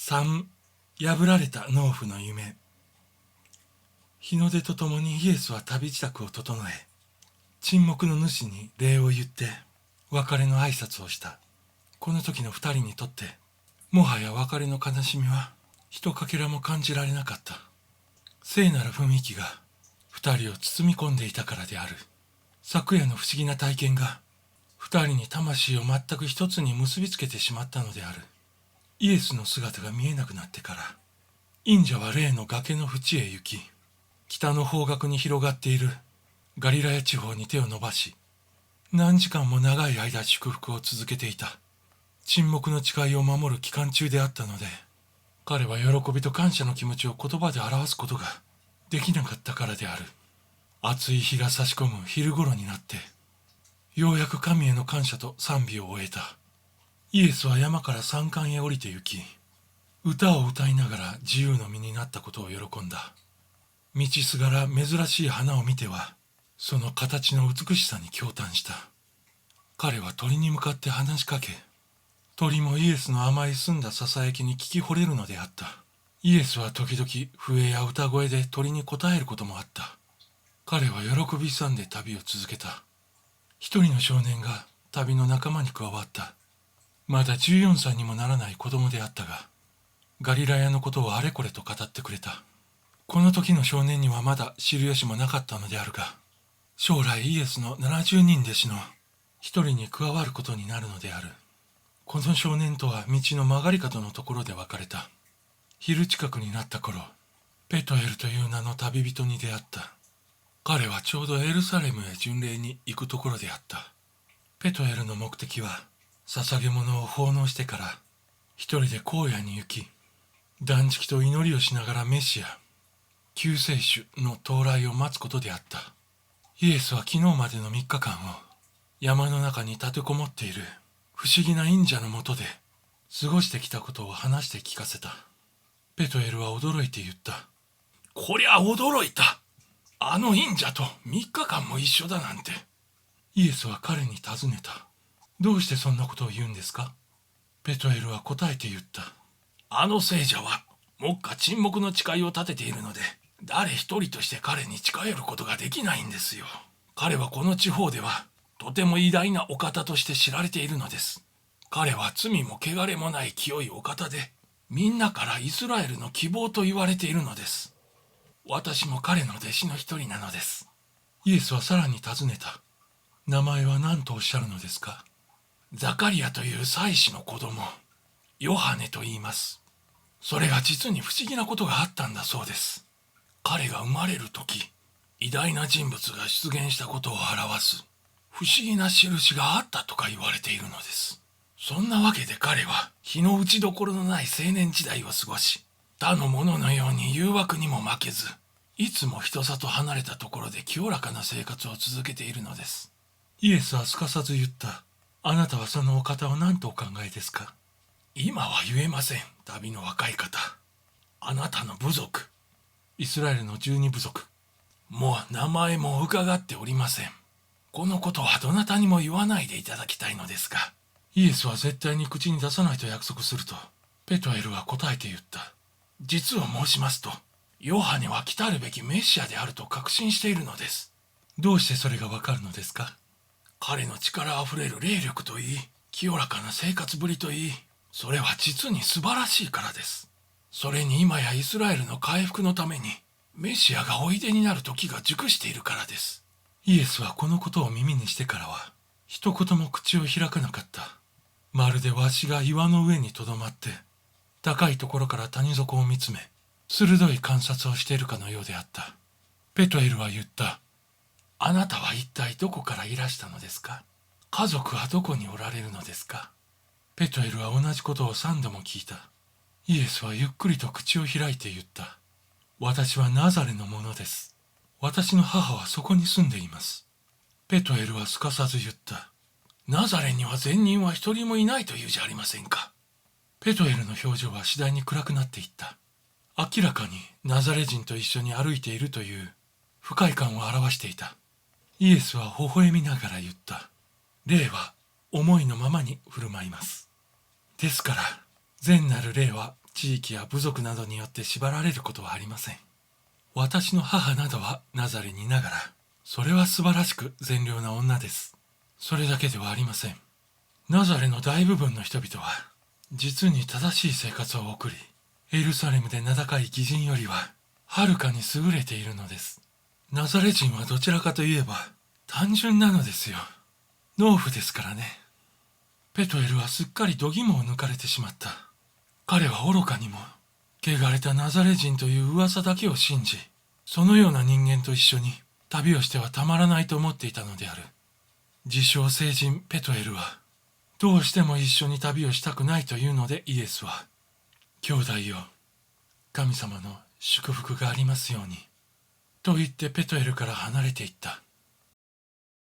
3. 破られた農夫の夢。日の出とともにイエスは旅支度を整え、沈黙の主に礼を言って別れの挨拶をした。この時の二人にとってもはや別れの悲しみはひとかけらも感じられなかった。聖なる雰囲気が二人を包み込んでいたからである。昨夜の不思議な体験が二人に魂を全く一つに結びつけてしまったのである。イエスの姿が見えなくなってから、忍者は例の崖の縁へ行き、北の方角に広がっているガリラヤ地方に手を伸ばし、何時間も長い間祝福を続けていた。沈黙の誓いを守る期間中であったので、彼は喜びと感謝の気持ちを言葉で表すことができなかったからである。暑い日が差し込む昼頃になって、ようやく神への感謝と賛美を終えた。イエスは山から山間へ降りて行き、歌を歌いながら自由の身になったことを喜んだ。道すがら珍しい花を見ては、その形の美しさに驚嘆した。彼は鳥に向かって話しかけ、鳥もイエスの甘い澄んだささやきに聞き惚れるのであった。イエスは時々笛や歌声で鳥に応えることもあった。彼は喜び勇んで旅を続けた。一人の少年が旅の仲間に加わった。まだ14歳にもならない子供であったが、ガリラヤのことをあれこれと語ってくれた。この時の少年にはまだ知る由もなかったのであるが、将来イエスの70人弟子の一人に加わることになるのである。この少年とは道の曲がり角のところで別れた。昼近くになった頃、ペトエルという名の旅人に出会った。彼はちょうどエルサレムへ巡礼に行くところであった。ペトエルの目的は、捧げ物を奉納してから一人で荒野に行き、断食と祈りをしながらメシア、救世主の到来を待つことであった。イエスは昨日までの3日間を山の中に立てこもっている不思議な忍者のもとで過ごしてきたことを話して聞かせた。ペトエルは驚いて言った。こりゃ驚いた。あの忍者と3日間も一緒だなんて。イエスは彼に尋ねた。どうしてそんなことを言うんですか？ペトエルは答えて言った。あの聖者は目下沈黙の誓いを立てているので、誰一人として彼に近寄ることができないんですよ。彼はこの地方ではとても偉大なお方として知られているのです。彼は罪も汚れもない清いお方で、みんなからイスラエルの希望と言われているのです。私も彼の弟子の一人なのです。イエスはさらに尋ねた。名前は何とおっしゃるのですか？ザカリアという祭司の子供、ヨハネと言います。それが実に不思議なことがあったんだそうです。彼が生まれる時、偉大な人物が出現したことを表す不思議な印があったとか言われているのです。そんなわけで彼は日の打ちどころのない青年時代を過ごし、他の者のように誘惑にも負けず、いつも人里離れたところで清らかな生活を続けているのです。イエスはすかさず言った。あなたはそのお方を何とお考えですか？今は言えません、旅の若い方。あなたの部族、イスラエルの12部族、もう名前も伺っておりません。このことはどなたにも言わないでいただきたいのですが。イエスは絶対に口に出さないと約束すると、ペトエルは答えて言った。実を申しますと、ヨハネは来たるべきメシアであると確信しているのです。どうしてそれがわかるのですか？彼の力あふれる霊力といい、清らかな生活ぶりといい、それは実に素晴らしいからです。それに今やイスラエルの回復のために、メシアがおいでになる時が熟しているからです。イエスはこのことを耳にしてからは、一言も口を開かなかった。まるでわしが岩の上にとどまって、高いところから谷底を見つめ、鋭い観察をしているかのようであった。ペトエルは言った。あなたは一体どこからいらしたのですか？家族はどこにおられるのですか？ペトエルは同じことを3度も聞いた。イエスはゆっくりと口を開いて言った。私はナザレのものです。私の母はそこに住んでいます。ペトエルはすかさず言った。ナザレには善人は一人もいないというじゃありませんか。ペトエルの表情は次第に暗くなっていった。明らかにナザレ人と一緒に歩いているという不快感を表していた。イエスは微笑みながら言った。霊は思いのままに振る舞います。ですから善なる霊は地域や部族などによって縛られることはありません。私の母などはナザレにいながら、それは素晴らしく善良な女です。それだけではありません。ナザレの大部分の人々は、実に正しい生活を送り、エルサレムで名高い義人よりは、はるかに優れているのです。ナザレ人はどちらかといえば、単純なのですよ。農夫ですからね。ペトエルはすっかり度肝を抜かれてしまった。彼は愚かにも、汚れたナザレ人という噂だけを信じ、そのような人間と一緒に旅をしてはたまらないと思っていたのである。自称聖人ペトエルは、どうしても一緒に旅をしたくないというのでイエスは、兄弟よ、神様の祝福がありますように、と言ってペトエルから離れていった。